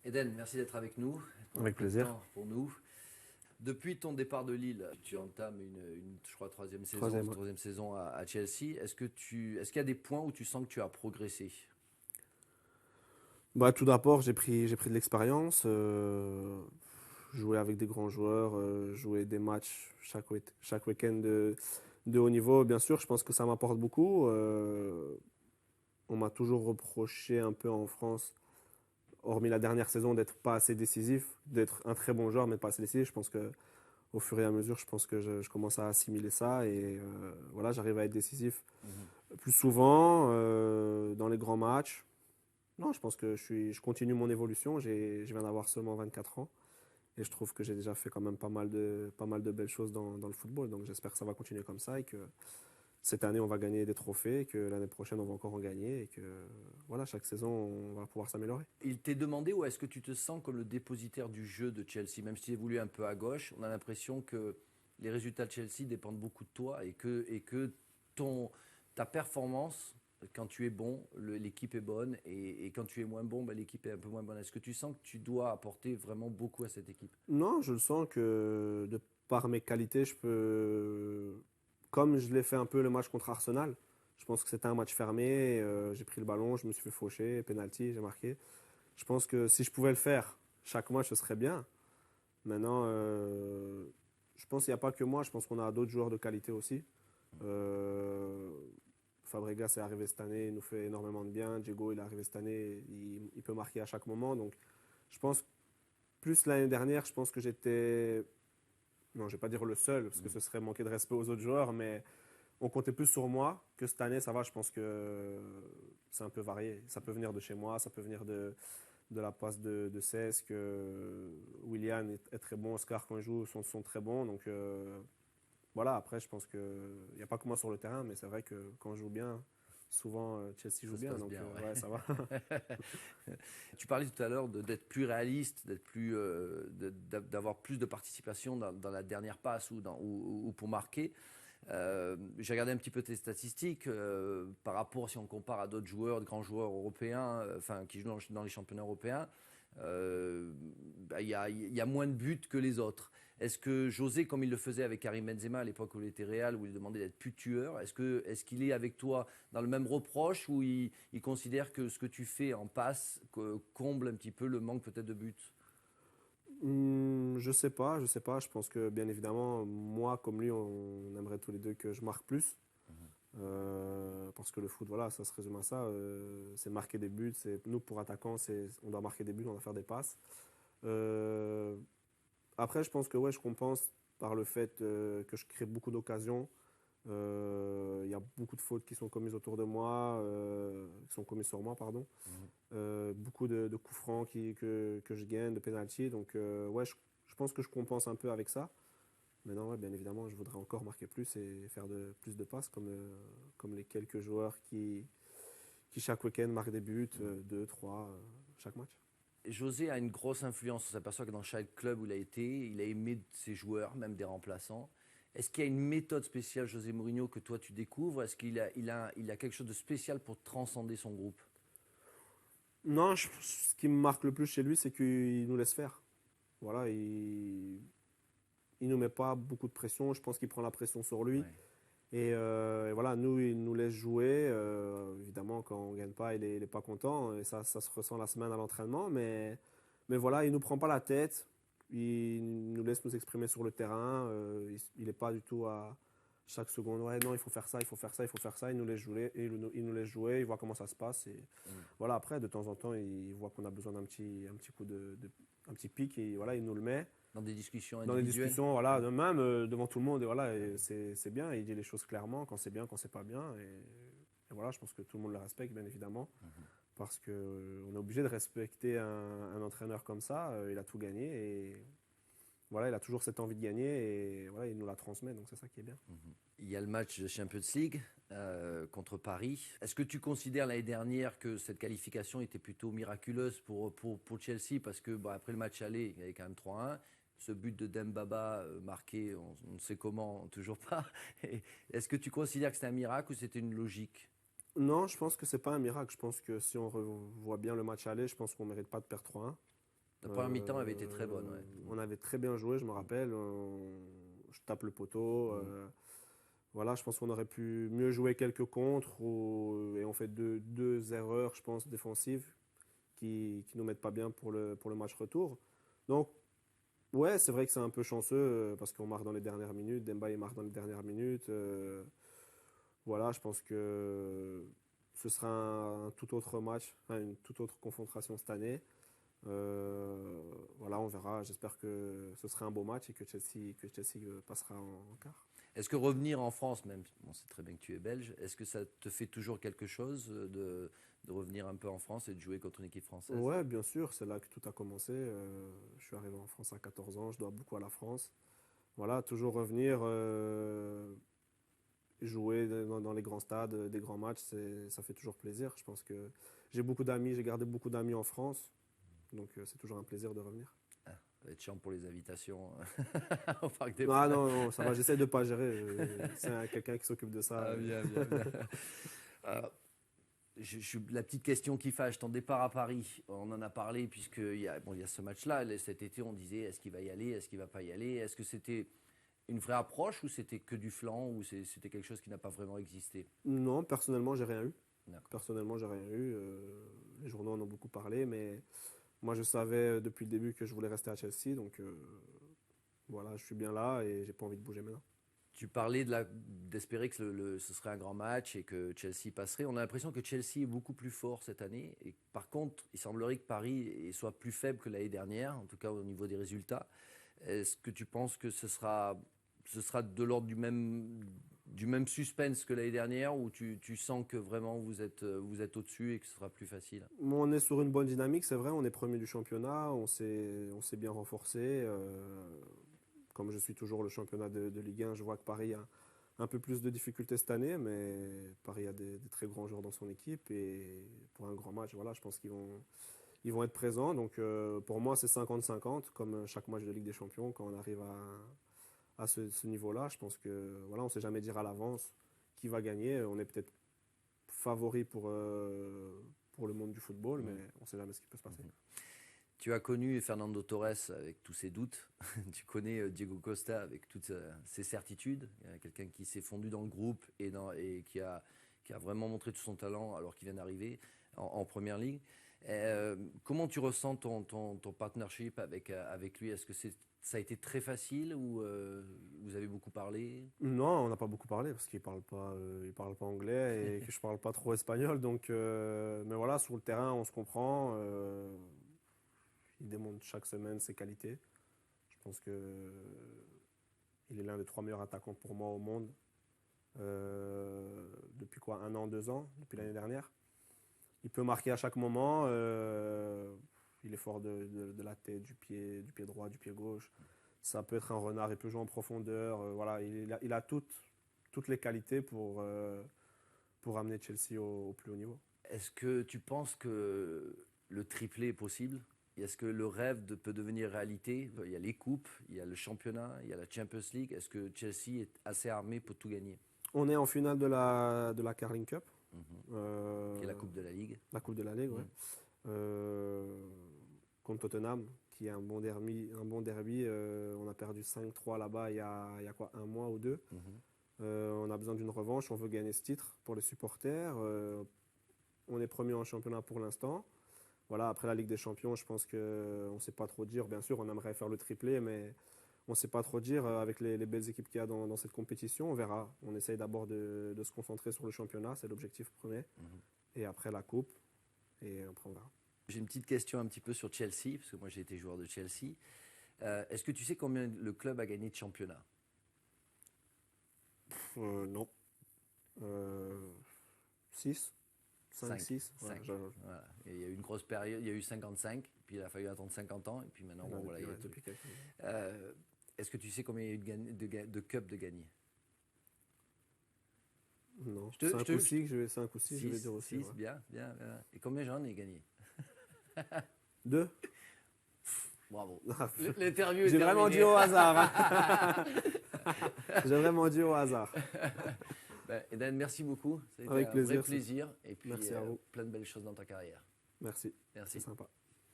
Eden, merci d'être avec nous. Prendre un Avec peu de plaisir. temps pour nous. Depuis ton départ de Lille, tu entames je crois, Troisième, ouais. troisième saison à Chelsea. Est-ce qu'il y a des points où tu sens que tu as progressé? Tout d'abord, j'ai pris de l'expérience, jouer avec des grands joueurs, jouer des matchs chaque week-end de haut niveau. Bien sûr, je pense que ça m'apporte beaucoup. On m'a toujours reproché un peu en France, hormis la dernière saison, d'être pas assez décisif, d'être un très bon joueur, mais pas assez décisif. Je pense que au fur et à mesure, je pense que je commence à assimiler ça et voilà, j'arrive à être décisif Mhm. plus souvent dans les grands matchs. Non, je pense que je continue mon évolution. Je viens d'avoir seulement 24 ans et je trouve que j'ai déjà fait quand même pas mal de belles choses dans le football. Donc j'espère que ça va continuer comme ça et que cette année on va gagner des trophées, et que l'année prochaine on va encore en gagner et que voilà, chaque saison on va pouvoir s'améliorer. Il t'est demandé ou est-ce que tu te sens comme le dépositaire du jeu de Chelsea? Même si tu évolues un peu à gauche, on a l'impression que les résultats de Chelsea dépendent beaucoup de toi et que ton, ta performance, quand tu es bon, l'équipe est bonne et quand tu es moins bon, ben, l'équipe est un peu moins bonne. Est-ce que tu sens que tu dois apporter vraiment beaucoup à cette équipe? Non, je le sens que de par mes qualités, je peux, comme je l'ai fait un peu le match contre Arsenal, je pense que c'était un match fermé. J'ai pris le ballon, je me suis fait faucher, penalty, j'ai marqué. Je pense que si je pouvais le faire chaque match, ce serait bien. Maintenant, je pense qu'il n'y a pas que moi, je pense qu'on a d'autres joueurs de qualité aussi. Euh, Fabregas est arrivé cette année, il nous fait énormément de bien. Diego, il est arrivé cette année, il peut marquer à chaque moment. Donc, je pense, plus l'année dernière, je pense que j'étais, non, je vais pas dire le seul, parce que ce serait manquer de respect aux autres joueurs, mais on comptait plus sur moi que cette année, ça va, je pense que c'est un peu varié. Ça peut venir de chez moi, ça peut venir de la passe de Cesc. Willian est très bon, Oscar quand il joue sont très bons. Donc voilà, après je pense qu'il n'y a pas que moi sur le terrain, mais c'est vrai que quand je joue bien, souvent Chelsea joue Ça se bien. passe Donc bien, ouais, ça va. ouais. Tu parlais tout à l'heure d'être plus réaliste, d'avoir plus de participation dans la dernière passe ou pour marquer. J'ai regardé un petit peu tes statistiques par rapport, si on compare à d'autres joueurs, de grands joueurs européens, enfin qui jouent dans les championnats européens. Il y a moins de buts que les autres. Est-ce que José, comme il le faisait avec Karim Benzema à l'époque où il était Real, où il demandait d'être plus tueur, est-ce qu'il est avec toi dans le même reproche ou il considère que ce que tu fais en passe comble un petit peu le manque peut-être de buts? Je sais pas, je sais pas. Je pense que bien évidemment, moi comme lui, on aimerait tous les deux que je marque plus. Parce que le foot, voilà, ça se résume à ça. C'est marquer des buts. C'est, nous, pour attaquants, on doit marquer des buts, on doit faire des passes. Euh, Après, je pense que ouais, je compense par le fait que je crée beaucoup d'occasions. Il y a beaucoup de fautes qui sont commises autour de moi, qui sont commises sur moi, pardon. Mhm. Beaucoup de coups francs que je gagne, de pénalty. Donc, ouais, je pense que je compense un peu avec ça. Maintenant, ouais, bien évidemment, je voudrais encore marquer plus et faire plus de passes, comme les quelques joueurs qui chaque week-end marquent des buts, deux, trois, chaque match. José a une grosse influence. On s'aperçoit que dans chaque club où il a été, il a aimé ses joueurs, même des remplaçants. Est-ce qu'il y a une méthode spéciale, José Mourinho, que toi tu découvres? Est-ce qu'il a quelque chose de spécial pour transcender son groupe? Non, ce qui me marque le plus chez lui, c'est qu'il nous laisse faire. Voilà, il nous met pas beaucoup de pression. Je pense qu'il prend la pression sur lui. Ouais. Et voilà, nous, il nous laisse jouer. Évidemment, quand on gagne pas, il est pas content. Et ça se ressent la semaine à l'entraînement. Mais voilà, il nous prend pas la tête. Il nous laisse nous exprimer sur le terrain. Il est pas du tout à chaque seconde. Ouais, non, il faut faire ça, il faut faire ça, il faut faire ça. Il nous laisse jouer. Il nous laisse jouer. Il voit comment ça se passe. Et Mm. voilà, après, de temps en temps, il voit qu'on a besoin d'un petit coup un petit pic. Et voilà, il nous le met Dans des discussions dans les individuelles? discussions, voilà, Ouais. même devant tout le monde, et voilà, Ouais. et c'est bien, il dit les choses clairement, quand c'est bien, quand c'est pas bien, et voilà, je pense que tout le monde le respecte, bien évidemment, Mhm. parce que on est obligé de respecter un entraîneur comme ça, il a tout gagné, et voilà, il a toujours cette envie de gagner, et voilà, il nous la transmet, donc c'est ça qui est bien. Mhm. Il y a le match de Champions League contre Paris. Est-ce que tu considères l'année dernière que cette qualification était plutôt miraculeuse pour Chelsea? Parce que bon, après le match aller, il y avait quand même 3-1. Ce but de Dembaba marqué, on ne sait comment, toujours pas. Est-ce que tu considères que c'était un miracle ou c'était une logique? Non, je pense que c'est pas un miracle, je pense que si on revoit bien le match aller, je pense qu'on mérite pas de perdre 3-1. La première mi-temps avait été très bonne. Ouais. On avait très bien joué, je me rappelle. Je tape le poteau. Voilà, je pense qu'on aurait pu mieux jouer quelques contres et on fait deux erreurs, je pense, défensives qui nous mettent pas bien pour le match retour. Donc, ouais, c'est vrai que c'est un peu chanceux parce qu'on marque dans les dernières minutes. Demba il marque dans les dernières minutes. Voilà, je pense que ce sera un tout autre match, enfin, une toute autre confrontation cette année. Voilà, on verra. J'espère que ce sera un beau match et que Chelsea passera en quart. Est-ce que revenir en France, même, on sait très bien que tu es belge, est-ce que ça te fait toujours quelque chose de revenir un peu en France et de jouer contre une équipe française? Ouais, bien sûr, c'est là que tout a commencé. Je suis arrivé en France à 14 ans, je dois beaucoup à la France. Voilà, toujours revenir, jouer dans les grands stades, des grands matchs, ça fait toujours plaisir. Je pense que j'ai beaucoup d'amis, j'ai gardé beaucoup d'amis en France, donc c'est toujours un plaisir de revenir. Ah, ça va être chiant pour les invitations au Parc des Ah Princes. non, non, ça va, j'essaie de ne pas gérer. C'est quelqu'un qui s'occupe de ça. Ah, bien, bien, bien. Ah, la petite question qui fâche, ton départ à Paris, on en a parlé puisqu'il y a, bon, il y a ce match-là. Cet été, on disait est-ce qu'il va y aller, est-ce qu'il ne va pas y aller? Est-ce que c'était une vraie approche ou c'était que du flanc ou c'était quelque chose qui n'a pas vraiment existé? Non, personnellement, j'ai rien eu. D'accord. Personnellement, j'ai rien eu. Les journaux en ont beaucoup parlé, mais moi, je savais depuis le début que je voulais rester à Chelsea, donc voilà, je suis bien là et j'ai pas envie de bouger maintenant. Tu parlais d'espérer que ce serait un grand match et que Chelsea passerait. On a l'impression que Chelsea est beaucoup plus fort cette année. Et par contre, il semblerait que Paris soit plus faible que l'année dernière, en tout cas au niveau des résultats. Est-ce que tu penses que ce sera de l'ordre du même suspense que l'année dernière ou tu sens que vraiment vous êtes au-dessus et que ce sera plus facile? On est sur une bonne dynamique, c'est vrai, on est premier du championnat, on s'est bien renforcé. Comme je suis toujours le championnat de Ligue 1, je vois que Paris a un peu plus de difficultés cette année, mais Paris a des très grands joueurs dans son équipe et pour un grand match, voilà, je pense ils vont être présents. Donc pour moi, c'est 50-50, comme chaque match de Ligue des Champions, quand on arrive à ce niveau-là. Je pense que voilà, on ne sait jamais dire à l'avance qui va gagner. On est peut-être favori pour le monde du football, mais on ne sait jamais ce qui peut se passer. Tu as connu Fernando Torres avec tous ses doutes. Tu connais Diego Costa avec toutes ses certitudes. Il y a quelqu'un qui s'est fondu dans le groupe et qui a vraiment montré tout son talent alors qu'il vient d'arriver en Première Ligue. Comment tu ressens ton partnership avec lui? Est-ce que ça a été très facile ou vous avez beaucoup parlé? Non, on n'a pas beaucoup parlé parce il parle pas anglais et que je parle pas trop espagnol. Donc, mais voilà, sur le terrain, on se comprend. Il démontre chaque semaine ses qualités. Je pense que il est l'un des 3 meilleurs attaquants pour moi au monde. Depuis quoi? 1 an, 2 ans, depuis l'année dernière. Il peut marquer à chaque moment. Il est fort de la tête, du pied droit, du pied gauche. Ça peut être un renard, il peut jouer en profondeur. Voilà, il a toutes les qualités pour amener Chelsea au plus haut niveau. Est-ce que tu penses que le triplé est possible? Est-ce que le rêve peut devenir réalité? Il y a les coupes, il y a le championnat, il y a la Champions League. Est-ce que Chelsea est assez armé pour tout gagner? On est en finale de la Carling Cup. Qui est la Coupe de la Ligue. La Coupe de la Ligue, ouais. Contre Tottenham, qui est un bon derby. On a perdu 5-3 là-bas il y a quoi, 1 mois ou 2. On a besoin d'une revanche, on veut gagner ce titre pour les supporters. On est premier en championnat pour l'instant. Voilà, après la Ligue des Champions, je pense qu'on ne sait pas trop dire. Bien sûr, on aimerait faire le triplé, mais on ne sait pas trop dire avec les belles équipes qu'il y a dans cette compétition. On verra. On essaye d'abord de se concentrer sur le championnat, c'est l'objectif premier. Et après la coupe, et après on verra. J'ai une petite question un petit peu sur Chelsea, parce que moi j'ai été joueur de Chelsea. Est-ce que tu sais combien le club a gagné de championnat? Non. 6 5, 5. 6. Voilà. Et il y a eu une grosse période, il y a eu 55, puis il a fallu attendre 50 ans, et puis maintenant, bon, voilà. Est-ce que tu sais combien il y a eu de cups de gagnés? Non. 5 ou 6, je vais dire aussi. 6, ouais. Bien. Et combien j'en ai gagné? 2. Bravo. L'interview est J'ai terminée. vraiment dit au hasard. J'ai vraiment dit au hasard. Eden, merci beaucoup. Ça a été Avec un plaisir, vrai plaisir. Et puis, merci à vous. plein de belles choses dans ta carrière. Merci. Merci. C'est sympa.